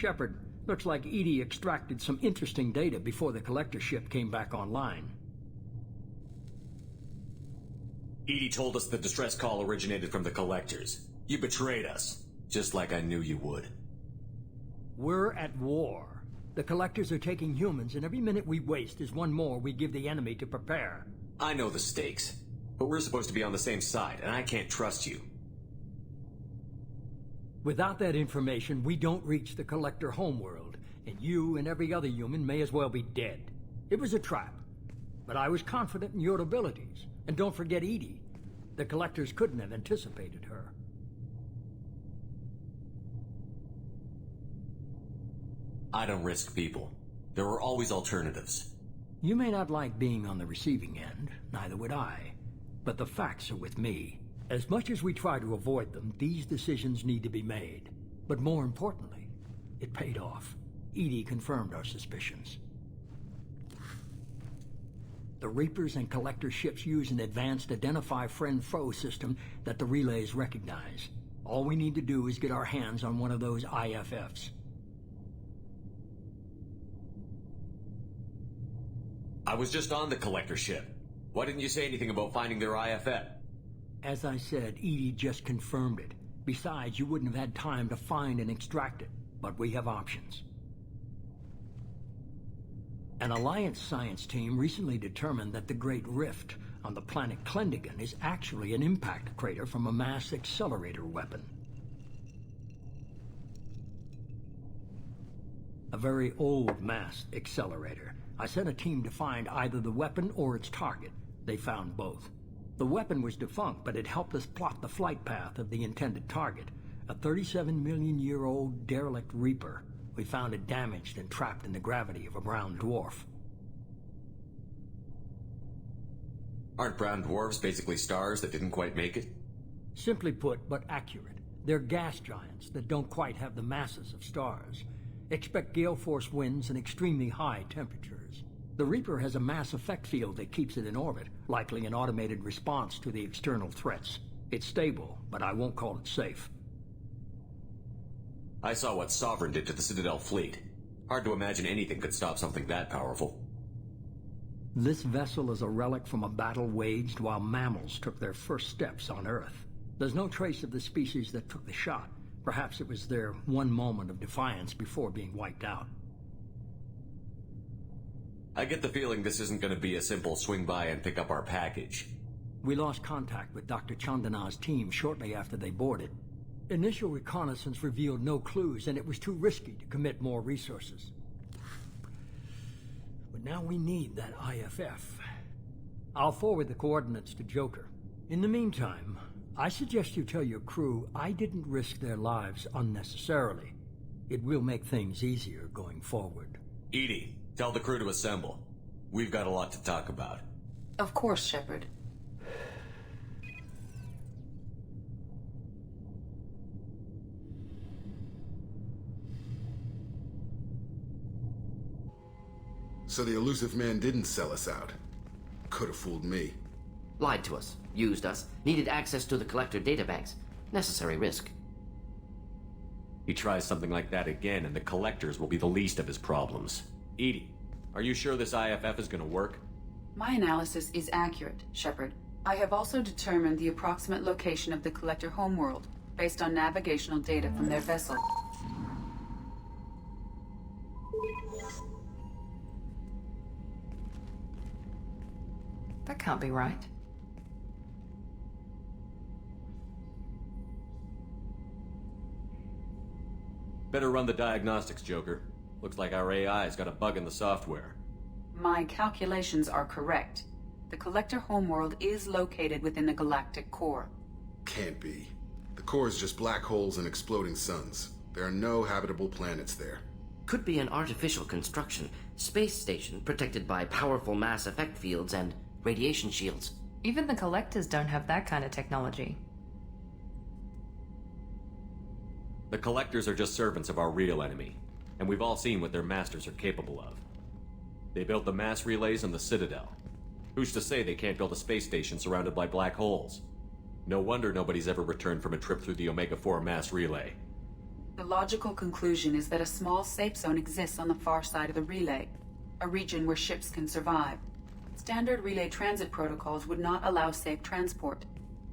Shepard, looks like EDI extracted some interesting data before the collector ship came back online. EDI told us the distress call originated from the collectors. You betrayed us, just like I knew you would. We're at war. The collectors are taking humans, and every minute we waste is one more we give the enemy to prepare. I know the stakes, but we're supposed to be on the same side, and I can't trust you. Without that information, we don't reach the collector homeworld, and you and every other human may as well be dead. It was a trap, but I was confident in your abilities. And don't forget EDI. The collectors couldn't have anticipated her. I don't risk people. There are always alternatives. You may not like being on the receiving end, neither would I. But the facts are with me. As much as we try to avoid them, these decisions need to be made. But more importantly, it paid off. EDI confirmed our suspicions. The Reapers and Collector ships use an advanced Identify Friend-Foe system that the relays recognize. All we need to do is get our hands on one of those IFFs. I was just on the Collector ship. Why didn't you say anything about finding their IFF? As I said, EDI just confirmed it. Besides, you wouldn't have had time to find and extract it. But we have options. An Alliance science team recently determined that the Great Rift on the planet Klendigan is actually an impact crater from a mass accelerator weapon. A very old mass accelerator. I sent a team to find either the weapon or its target. They found both. The weapon was defunct, but it helped us plot the flight path of the intended target, a 37-million-year-old derelict Reaper. We found it damaged and trapped in the gravity of a brown dwarf. Aren't brown dwarfs basically stars that didn't quite make it? Simply put, but accurate. They're gas giants that don't quite have the masses of stars. Expect gale force winds and extremely high temperatures. The Reaper has a mass effect field that keeps it in orbit, likely an automated response to the external threats. It's stable, but I won't call it safe. I saw what Sovereign did to the Citadel fleet. Hard to imagine anything could stop something that powerful. This vessel is a relic from a battle waged while mammals took their first steps on Earth. There's no trace of the species that took the shot. Perhaps it was their one moment of defiance before being wiped out. I get the feeling this isn't going to be a simple swing by and pick up our package. We lost contact with Dr. Chandana's team shortly after they boarded. Initial reconnaissance revealed no clues, and it was too risky to commit more resources. But now we need that IFF. I'll forward the coordinates to Joker. In the meantime, I suggest you tell your crew I didn't risk their lives unnecessarily. It will make things easier going forward. EDI, tell the crew to assemble. We've got a lot to talk about. Of course, Shepard. So the elusive man didn't sell us out. Could have fooled me. Lied to us, used us, needed access to the Collector databanks. Necessary risk. He tries something like that again, and the Collectors will be the least of his problems. EDI, are you sure this IFF is going to work? My analysis is accurate, Shepard. I have also determined the approximate location of the Collector homeworld, based on navigational data from their vessel. That can't be right. Better run the diagnostics, Joker. Looks like our AI's got a bug in the software. My calculations are correct. The Collector homeworld is located within the galactic core. Can't be. The core is just black holes and exploding suns. There are no habitable planets there. Could be an artificial construction, space station protected by powerful mass effect fields and radiation shields. Even the Collectors don't have that kind of technology. The Collectors are just servants of our real enemy, and we've all seen what their masters are capable of. They built the mass relays on the Citadel. Who's to say they can't build a space station surrounded by black holes? No wonder nobody's ever returned from a trip through the Omega-4 mass relay. The logical conclusion is that a small safe zone exists on the far side of the relay, a region where ships can survive. Standard relay transit protocols would not allow safe transport.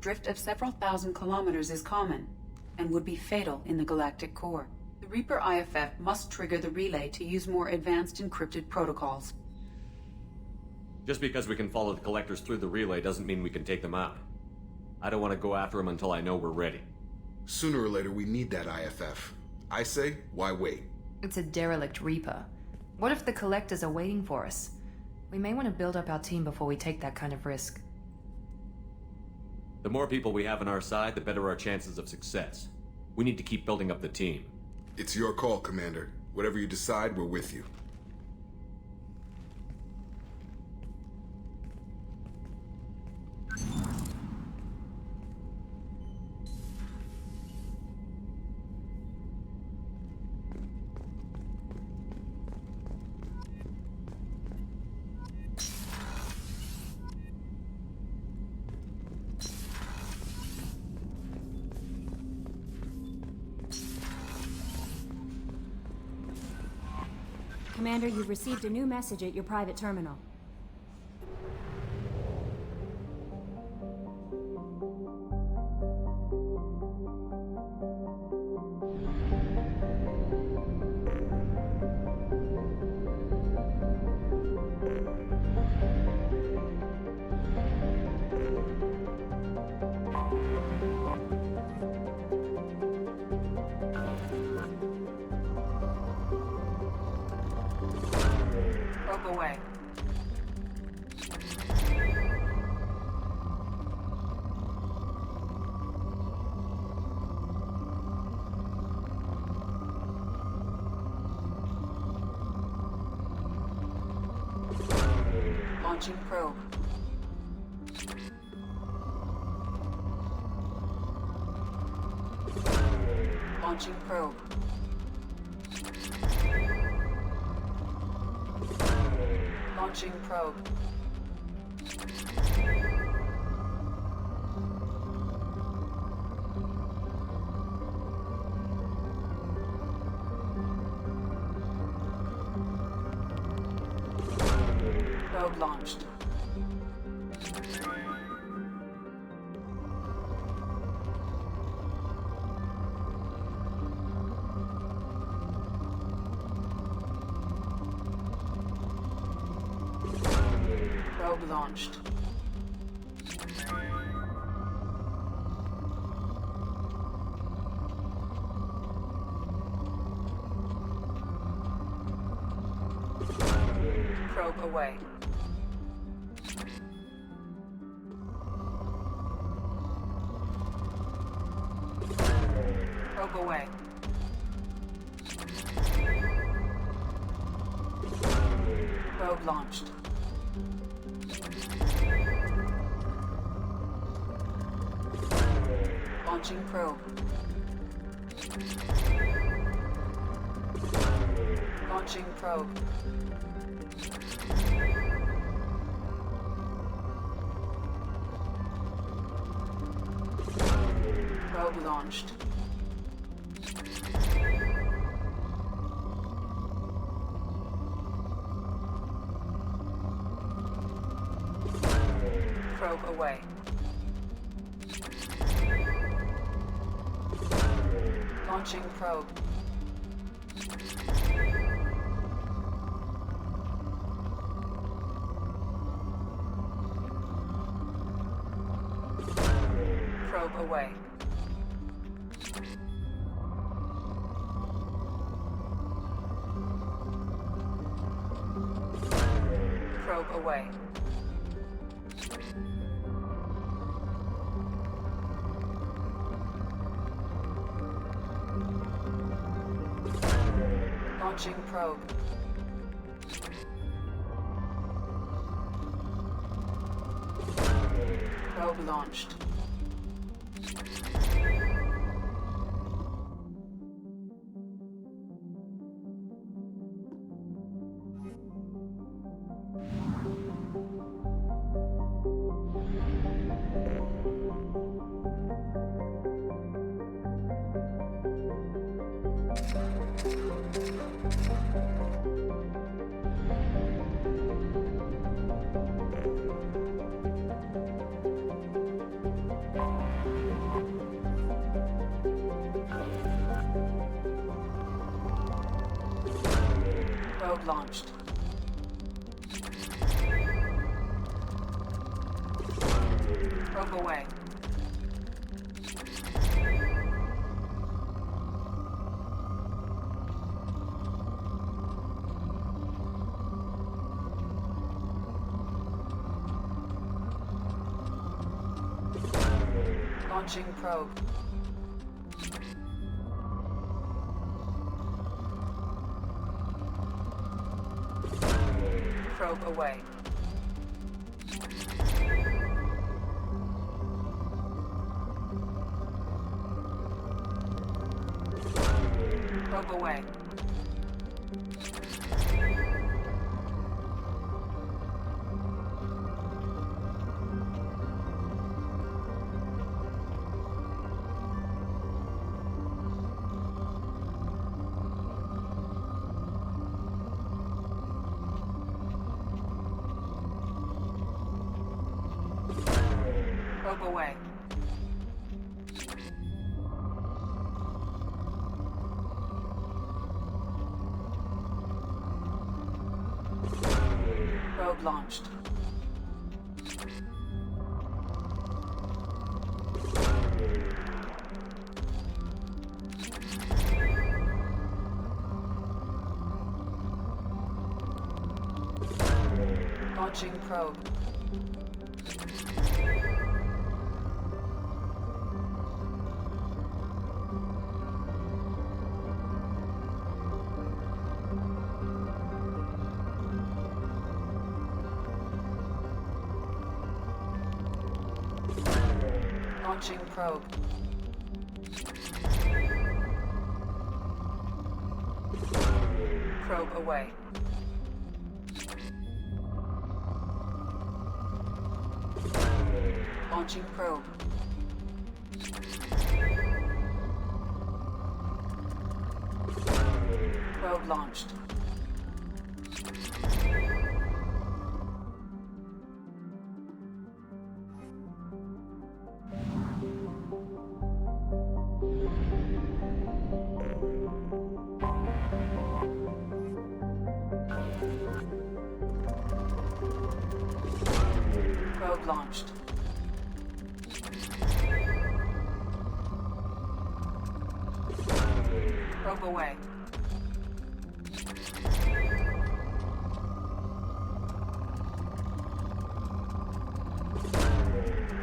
Drift of several thousand kilometers is common, and would be fatal in the galactic core. The Reaper IFF must trigger the relay to use more advanced encrypted protocols. Just because we can follow the collectors through the relay doesn't mean we can take them out. I don't want to go after them until I know we're ready. Sooner or later, we need that IFF. I say, why wait? It's a derelict Reaper. What if the Collectors are waiting for us? We may want to build up our team before we take that kind of risk. The more people we have on our side, the better our chances of success. We need to keep building up the team. It's your call, Commander. Whatever you decide, we're with you. Commander, you've received a new message at your private terminal. Probe away. Launching probe. Launching probe. Launching probe. Probe launched. Probe launched. Probe away. Probe away. Probe launched. Launching probe. Launching probe. Probe launched. Probe away. Launching probe. Probe away. Probe away. Launching probe. Probe launched. launched. Probe away. Launching probe. Probe away. Probe away. Probe away. Probe launched. Launching probe. Launching probe. Probe away. Launching probe. Probe launched. Probe launched. Probe away.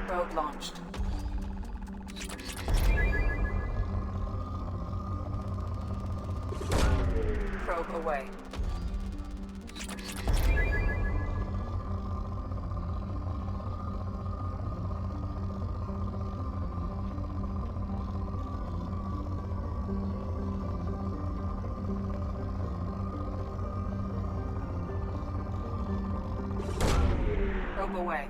Probe launched. Probe away. Probe away.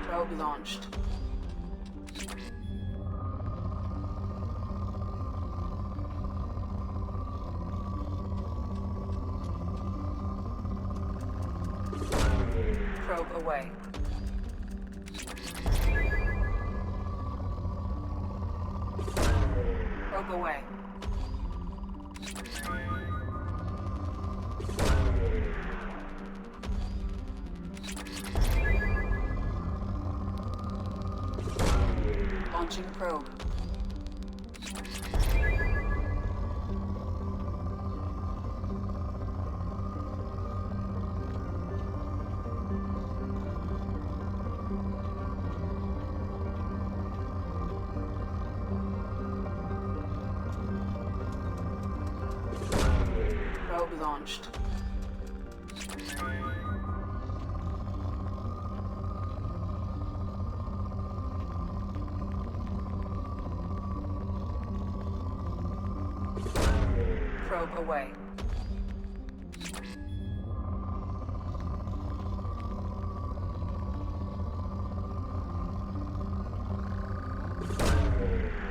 Probe launched. Probe away. Probe away. Launching probe. Probe launched. Probe away.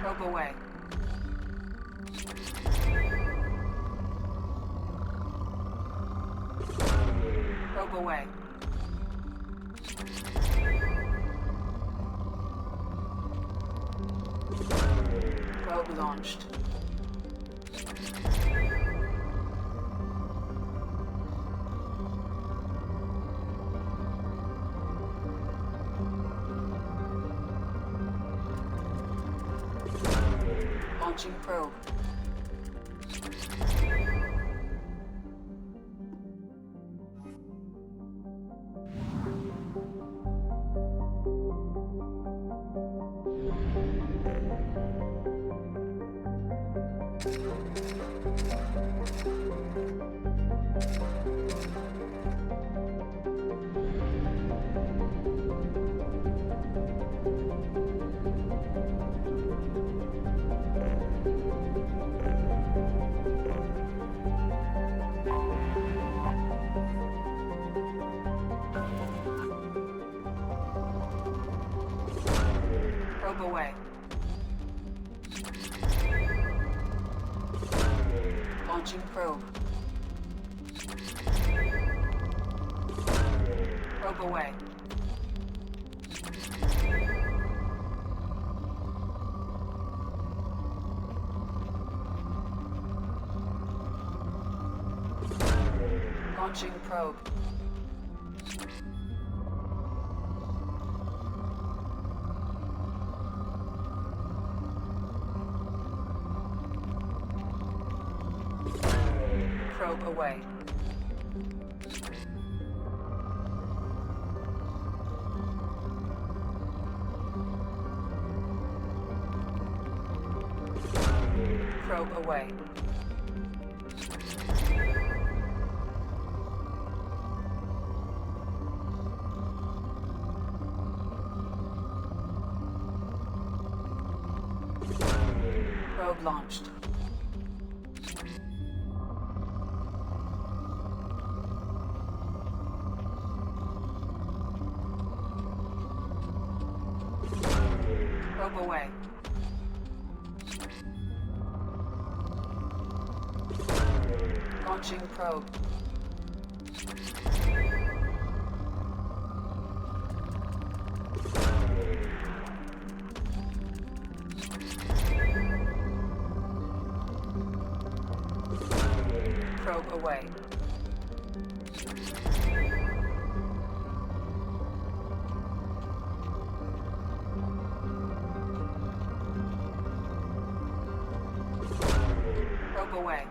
Probe away. Probe away. Probe launched. Launching probe. Probe away. Launching probe. Probe away. Launching probe. Probe away. Probe away. Probe launched. Probe away. Launching probe. Probe away. Probe away.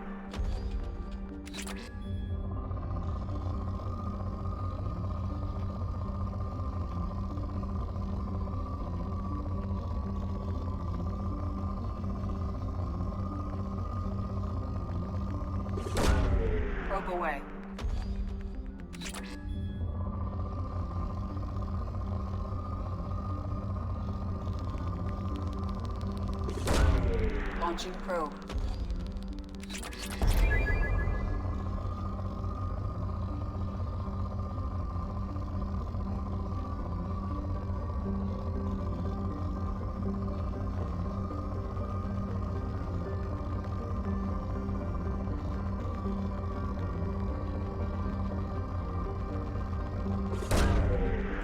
Probe away. Launching probe.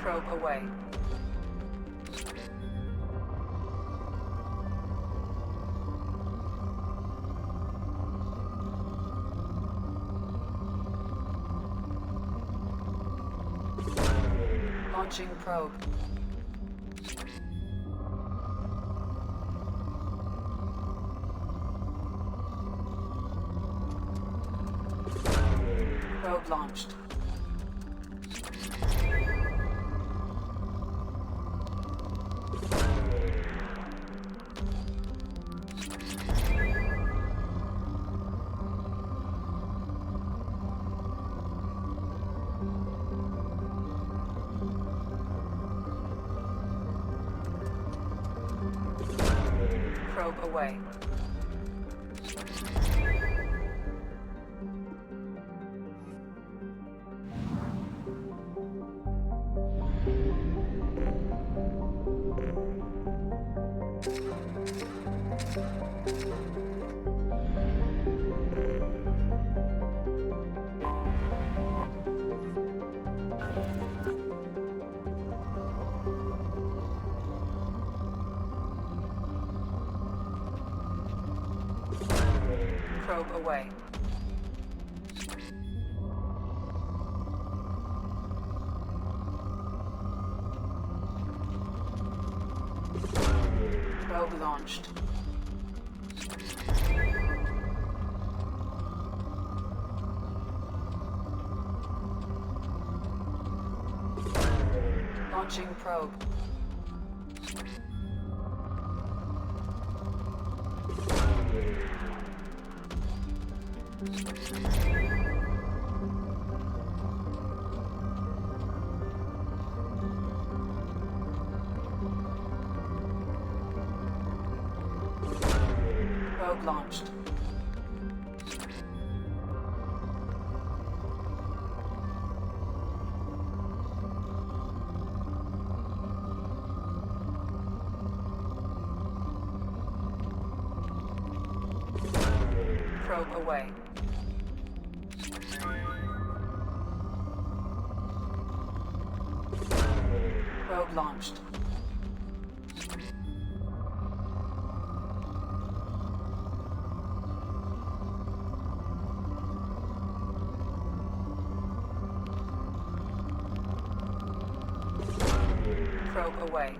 Probe away. Launching probe. Probe launched. Probe away. Probe away. Probe launched. Launching probe. Probe launched. Probe away. Probe launched. Probe away.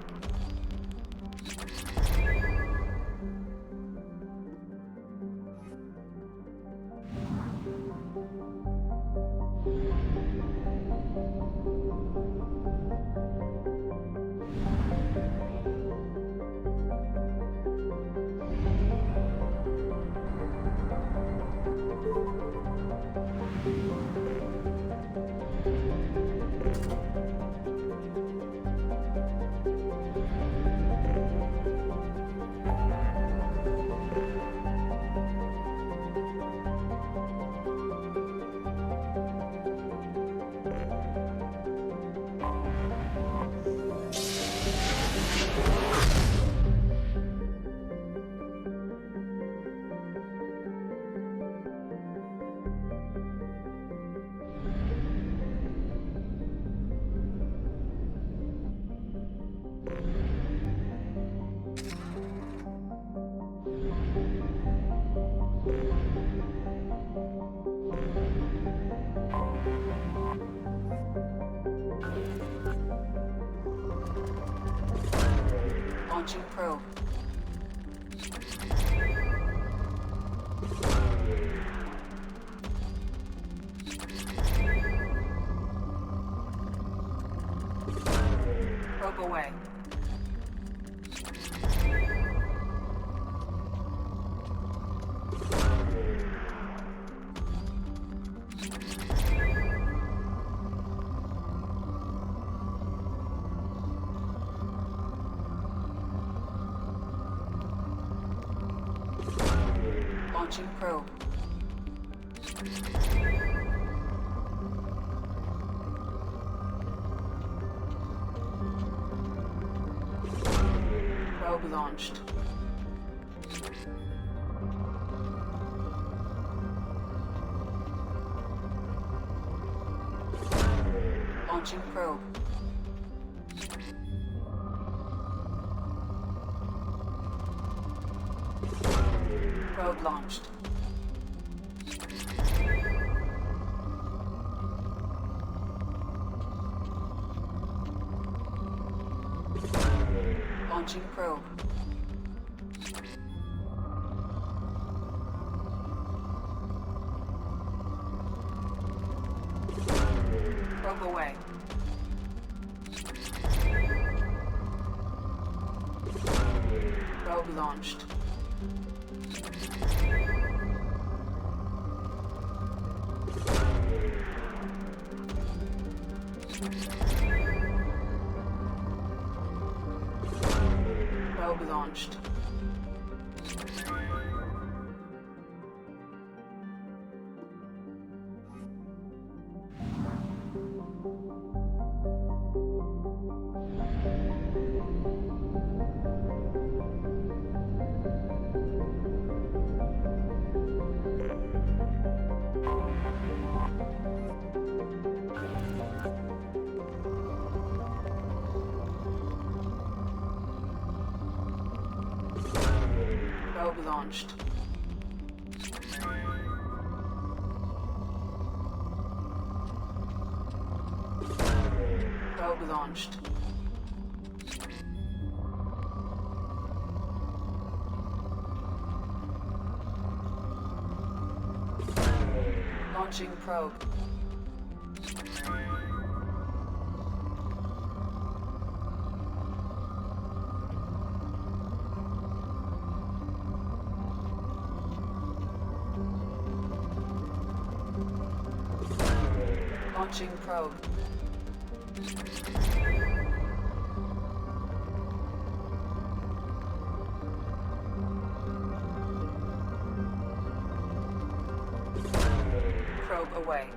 Launching probe. Probe away. Launching probe. Probe launched. Launching probe. Probe launched. Launching probe. Probe away. Probe launched. Probe launched. Probe launched. Probe launched. Launching probe. Launching probe. Probe away.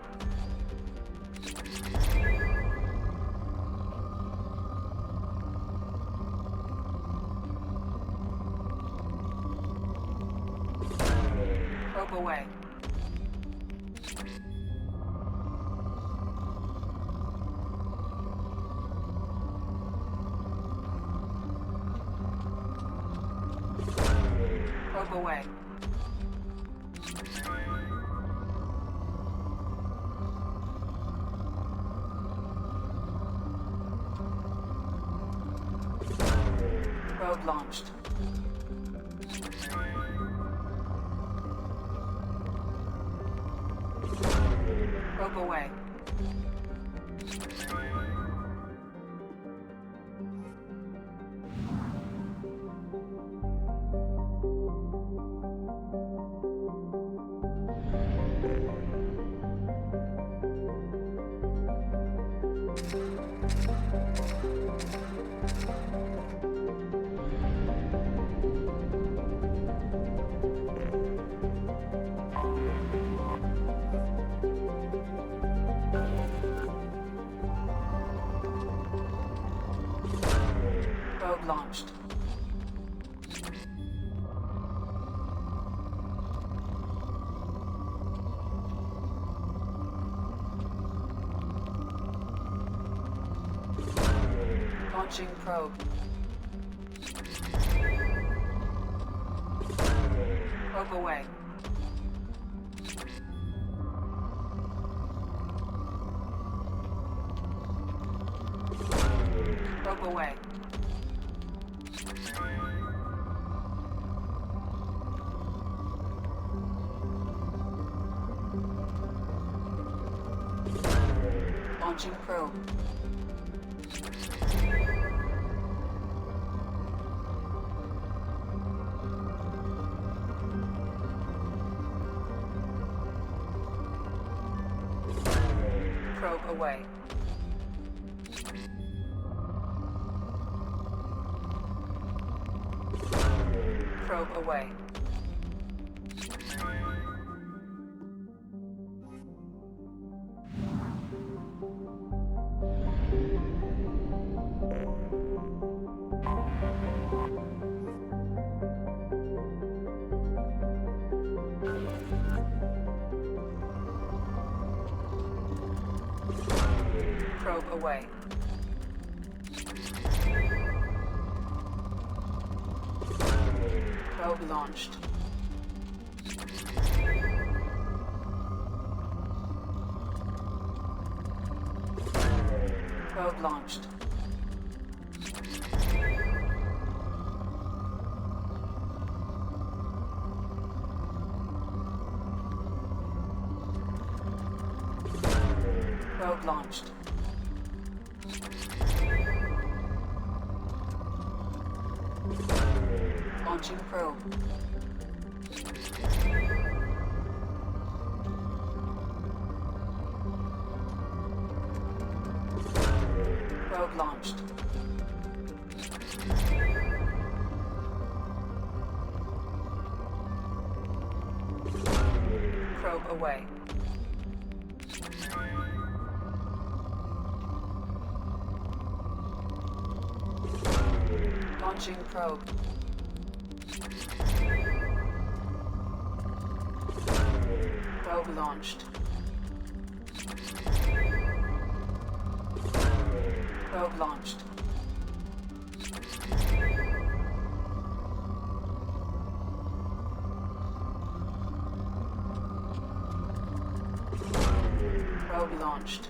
Probe away. Probe away. Probe launched. Probe away. Probe launched. Launching probe. Probe away. Probe away. Launching probe. Probe away. Probe away. Probe away. Probe launched. Probe launched. Probe launched. Launching probe. Probe launched. Probe away. Launching probe. Probe launched. Probe launched. Probe launched.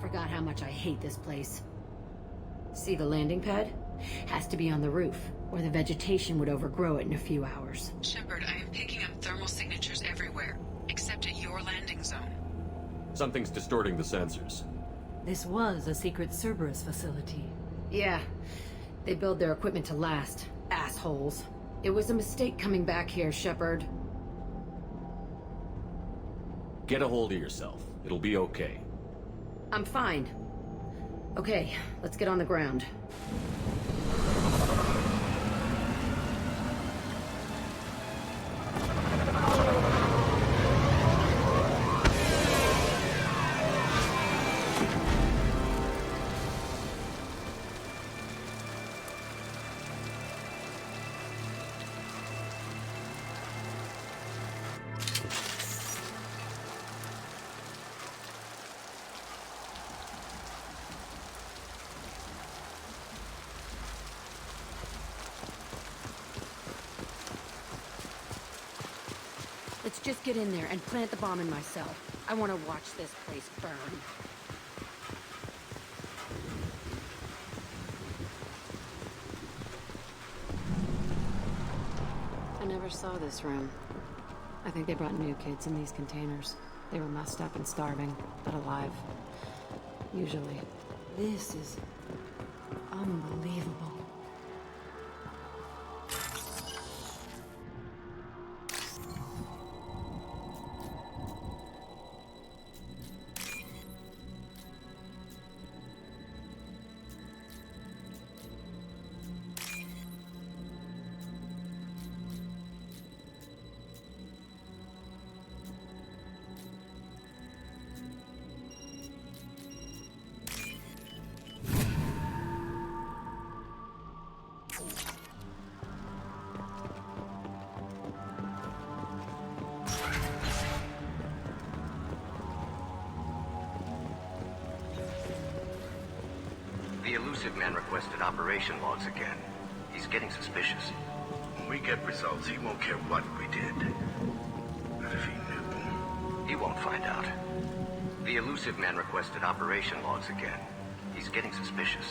forgot how much I hate this place. See the landing pad? Has to be on the roof, or the vegetation would overgrow it in a few hours. Shepard, I am picking up thermal signatures everywhere, except at your landing zone. Something's distorting the sensors. This was a secret Cerberus facility. Yeah, they build their equipment to last. Assholes. It was a mistake coming back here, Shepard. Get a hold of yourself. It'll be okay. I'm fine. Okay, let's get on the ground. Let's just get in there and plant the bomb in my cell. I want to watch this place burn. I never saw this room. I think they brought new kids in these containers. They were messed up and starving, but alive. Usually. This is unbelievable. The elusive man requested operation logs again. He's getting suspicious. When we get results, he won't care what we did. But if he knew... He won't find out. The elusive man requested operation logs again. He's getting suspicious.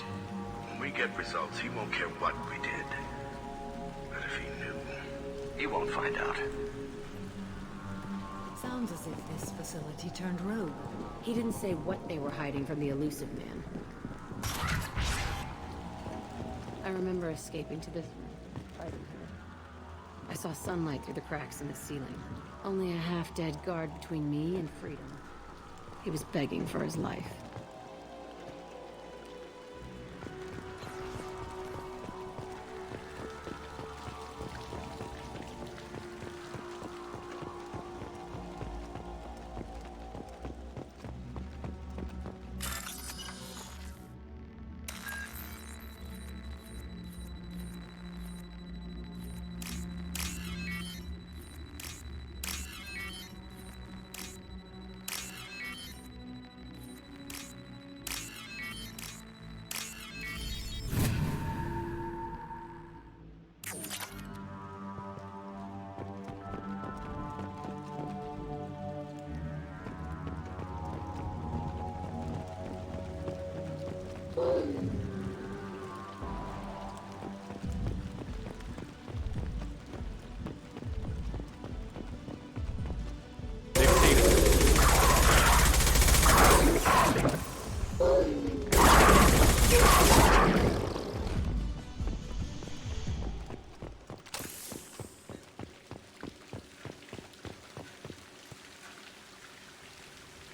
When we get results, he won't care what we did. But if he knew... He won't find out. Sounds as if this facility turned rogue. He didn't say what they were hiding from the elusive man. I remember escaping to this fighting here. I saw sunlight through the cracks in the ceiling. Only a half-dead guard between me and freedom. He was begging for his life.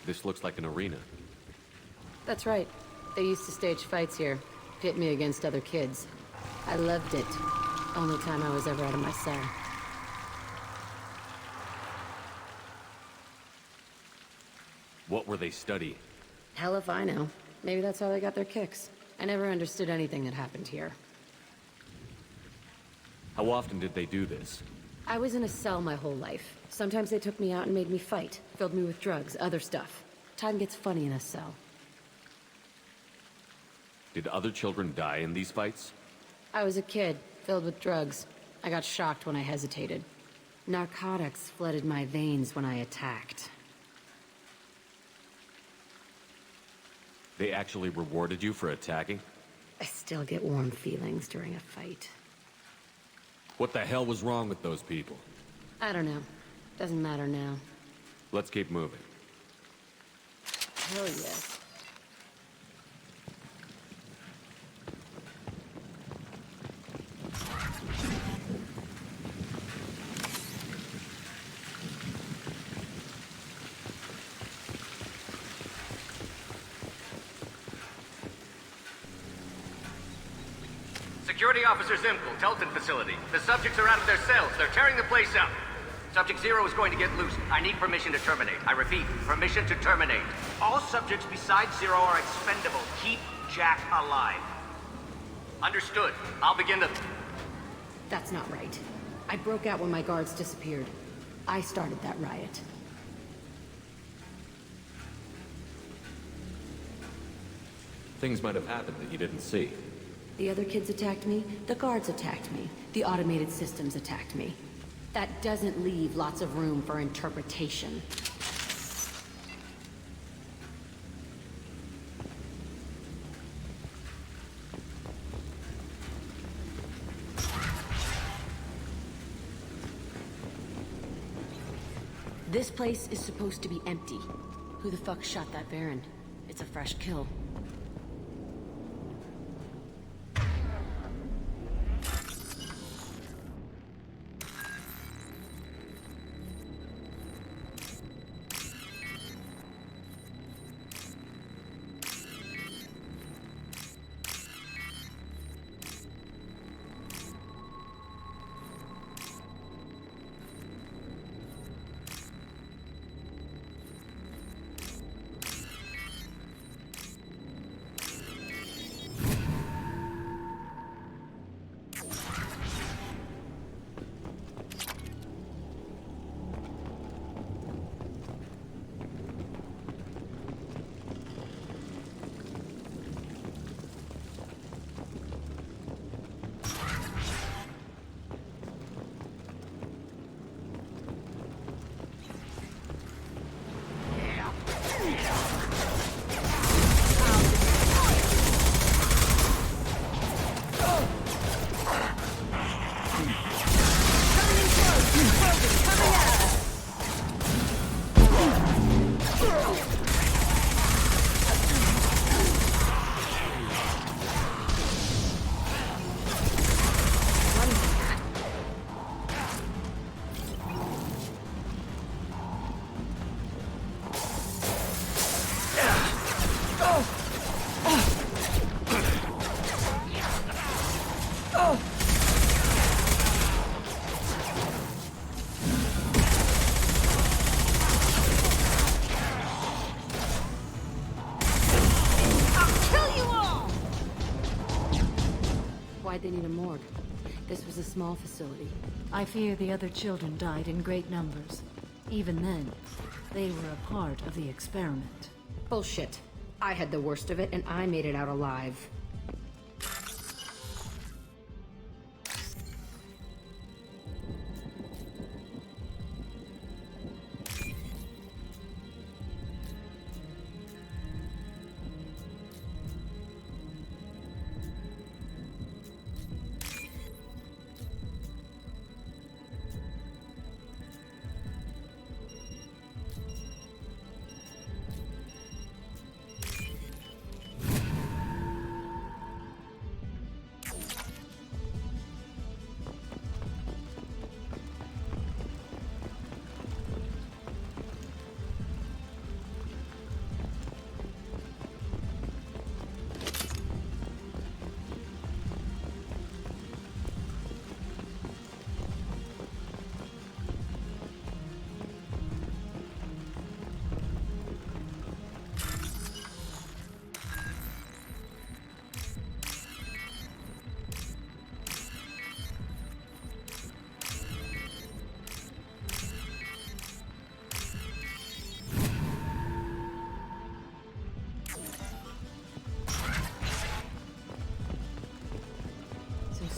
This looks like an arena. That's right. They used to stage fights here. Pit me against other kids. I loved it. Only time I was ever out of my cell. What were they studying? Hell if I know. Maybe that's how they got their kicks. I never understood anything that happened here. How often did they do this? I was in a cell my whole life. Sometimes they took me out and made me fight. Filled me with drugs, other stuff. Time gets funny in a cell. Did other children die in these fights? I was a kid, filled with drugs. I got shocked when I hesitated. Narcotics flooded my veins when I attacked. They actually rewarded you for attacking? I still get warm feelings during a fight. What the hell was wrong with those people? I don't know. Doesn't matter now. Let's keep moving. Hell yes. Security Officer Zimkel, Telton facility. The subjects are out of their cells. They're tearing the place up. Subject Zero is going to get loose. I need permission to terminate. I repeat, permission to terminate. All subjects besides Zero are expendable. Keep Jack alive. Understood. I'll begin the... That's not right. I broke out when my guards disappeared. I started that riot. Things might have happened that you didn't see. The other kids attacked me, the guards attacked me, the automated systems attacked me. That doesn't leave lots of room for interpretation. This place is supposed to be empty. Who the fuck shot that Baron? It's a fresh kill. Why'd they need a morgue? This was a small facility. I fear the other children died in great numbers. Even then, they were a part of the experiment. Bullshit. I had the worst of it, and I made it out alive.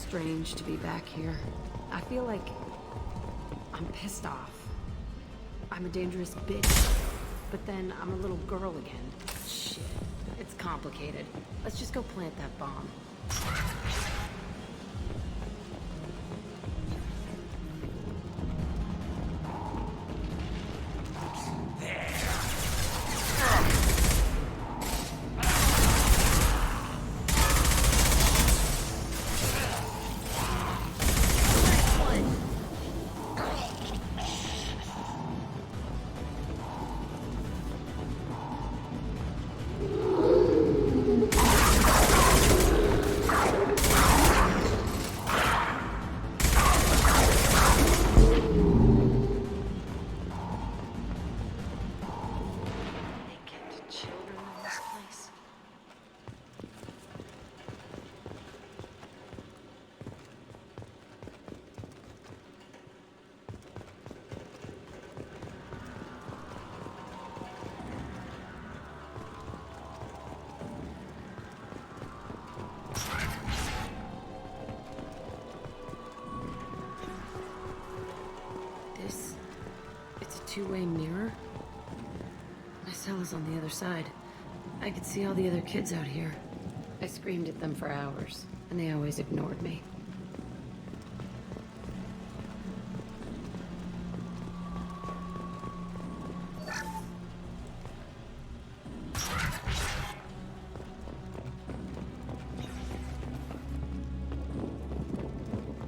Strange to be back here. I feel like I'm pissed off. I'm a dangerous bitch, but then I'm a little girl again. Shit. It's It's complicated. Let's just go plant that bomb. Two-way mirror? My cell is on the other side. I could see all the other kids out here. I screamed at them for hours, and they always ignored me.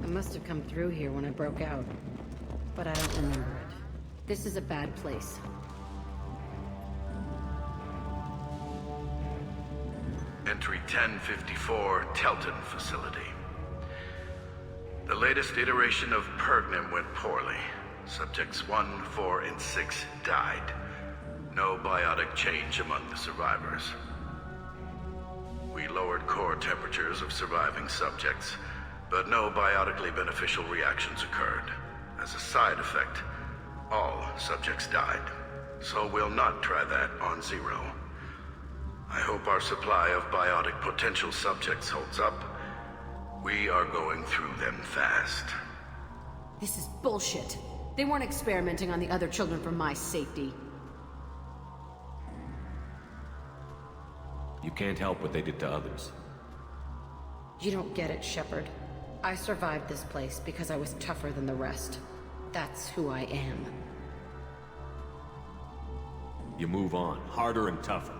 I must have come through here when I broke out, but I don't remember it. This is a bad place. Entry 1054, Telton facility. The latest iteration of Pergnum went poorly. Subjects 1, 4, and 6 died. No biotic change among the survivors. We lowered core temperatures of surviving subjects, but no biotically beneficial reactions occurred. As a side effect, all subjects died. So we'll not try that on Zero. I hope our supply of biotic potential subjects holds up. We are going through them fast. This is bullshit. They weren't experimenting on the other children for my safety. You can't help what they did to others. You don't get it, Shepard. I survived this place because I was tougher than the rest. That's who I am. You move on, harder and tougher.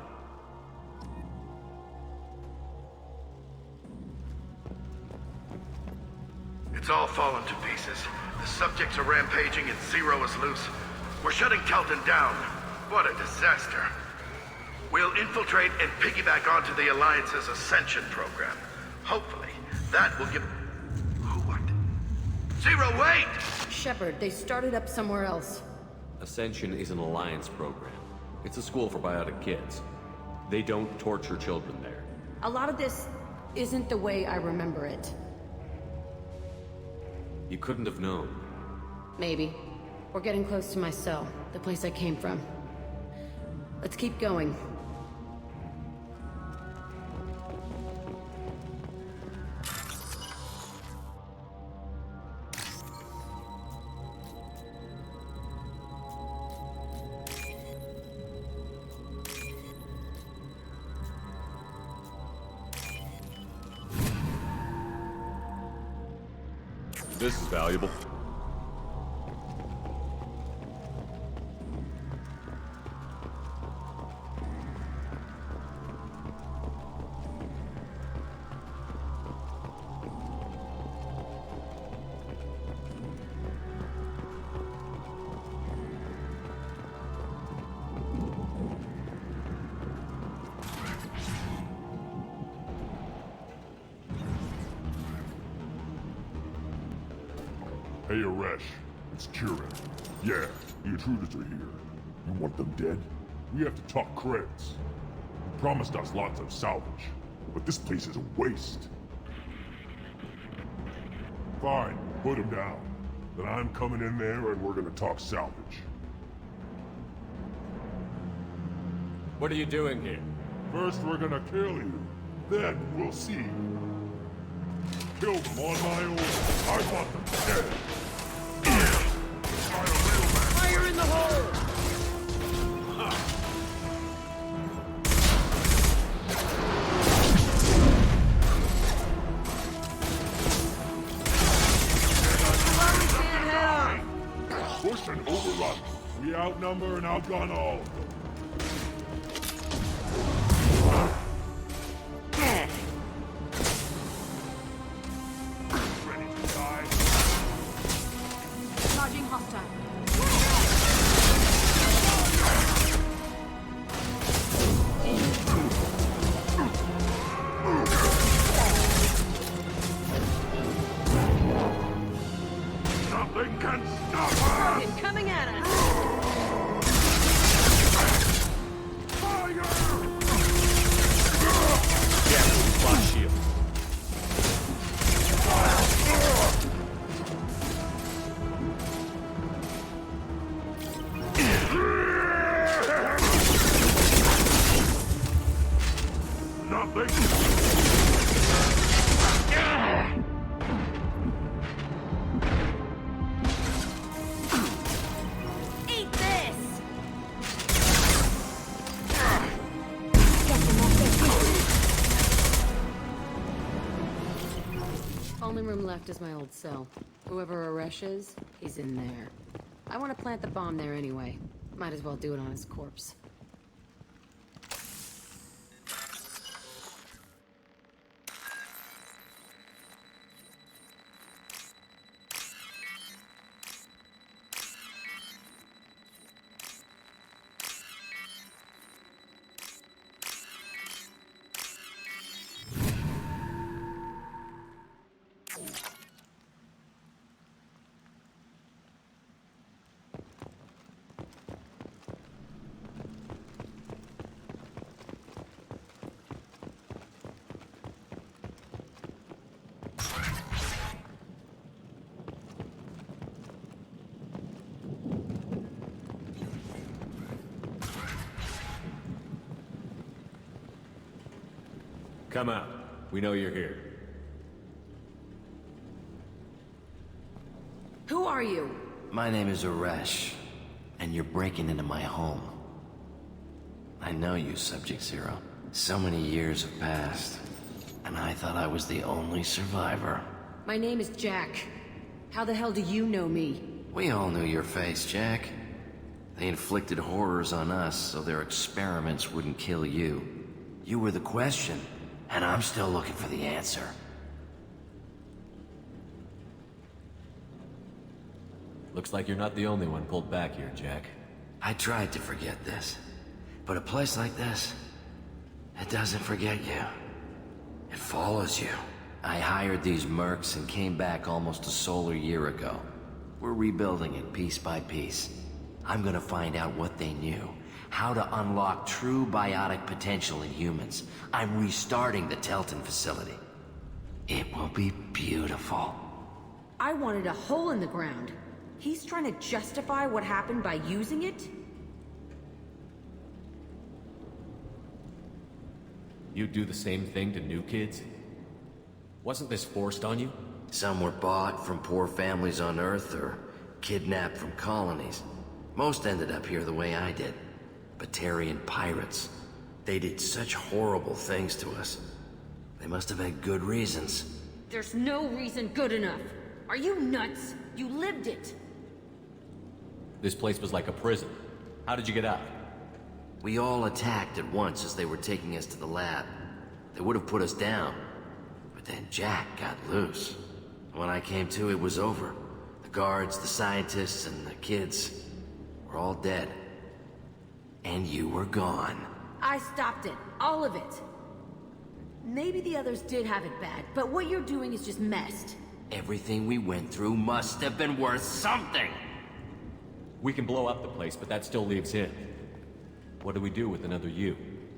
It's all fallen to pieces. The subjects are rampaging and Zero is loose. We're shutting Telton down. What a disaster. We'll infiltrate and piggyback onto the Alliance's Ascension program. Hopefully, that will give... What? Zero, wait! Shepard, they started up somewhere else. Ascension is an Alliance program. It's a school for biotic kids. They don't torture children there. A lot of this isn't the way I remember it. You couldn't have known. Maybe. We're getting close to my cell, the place I came from. Let's keep going. This is valuable. Hey, Aresh. It's Kieran. Yeah, the intruders are here. You want them dead? We have to talk credits. You promised us lots of salvage, but this place is a waste. Fine, put them down. Then I'm coming in there and we're gonna talk salvage. What are you doing here? First we're gonna kill you. Then we'll see. Kill them on my own. I want them dead. Fire in the hole! Push and overrun. We outnumber and outgun all of them. Ready to die? Charging hostile. Nothing can stop us! It's coming at us! Fire! Yeah, block shield. Nothing. Eat this! Only room left is my old cell. Whoever Aresh is, he's in there. I want to plant the bomb there anyway. Might as well do it on his corpse. Come out. We know you're here. Who are you? My name is Aresh, and you're breaking into my home. I know you, Subject Zero. So many years have passed, and I thought I was the only survivor. My name is Jack. How the hell do you know me? We all knew your face, Jack. They inflicted horrors on us so their experiments wouldn't kill you. You were the question, and I'm still looking for the answer. Looks like you're not the only one pulled back here, Jack. I tried to forget this, but a place like this, it doesn't forget you. It follows you. I hired these mercs and came back almost a solar year ago. We're rebuilding it piece by piece. I'm gonna find out what they knew, how to unlock true biotic potential in humans. I'm restarting the Telton facility. It will be beautiful. I wanted a hole in the ground. He's trying to justify what happened by using it? You do the same thing to new kids? Wasn't this forced on you? Some were bought from poor families on Earth or kidnapped from colonies. Most ended up here the way I did. Batarian pirates. They did such horrible things to us. They must have had good reasons. There's no reason good enough. Are you nuts? You lived it. This place was like a prison. How did you get out? We all attacked at once as they were taking us to the lab. They would have put us down. But then Jack got loose. When I came to, it was over. The guards, the scientists, and the kids were all dead. And you were gone. I stopped it. All of it. Maybe the others did have it bad, but what you're doing is just messed. Everything we went through must have been worth something! We can blow up the place, but that still leaves him. What do we do with another you?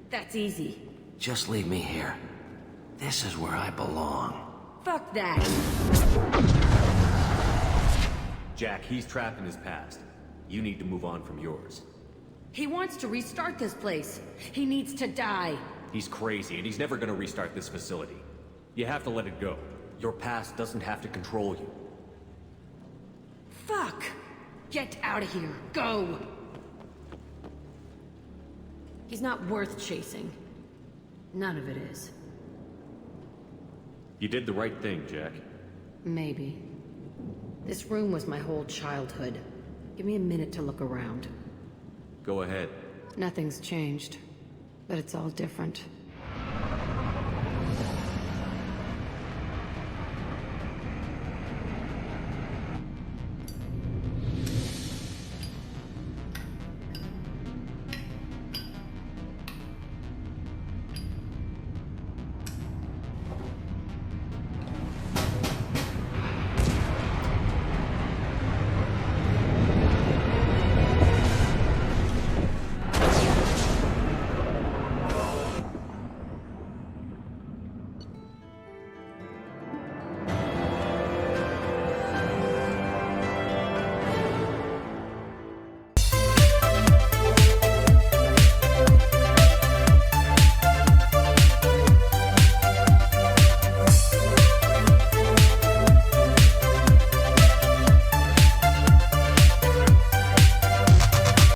That's easy. Just leave me here. This is where I belong. Fuck that. Jack, he's trapped in his past. You need to move on from yours. He wants to restart this place. He needs to die. He's crazy, and he's never gonna restart this facility. You have to let it go. Your past doesn't have to control you. Fuck! Get out of here. Go! He's not worth chasing. None of it is. You did the right thing, Jack. Maybe. This room was my whole childhood. Give me a minute to look around. Go ahead. Nothing's changed, but it's all different.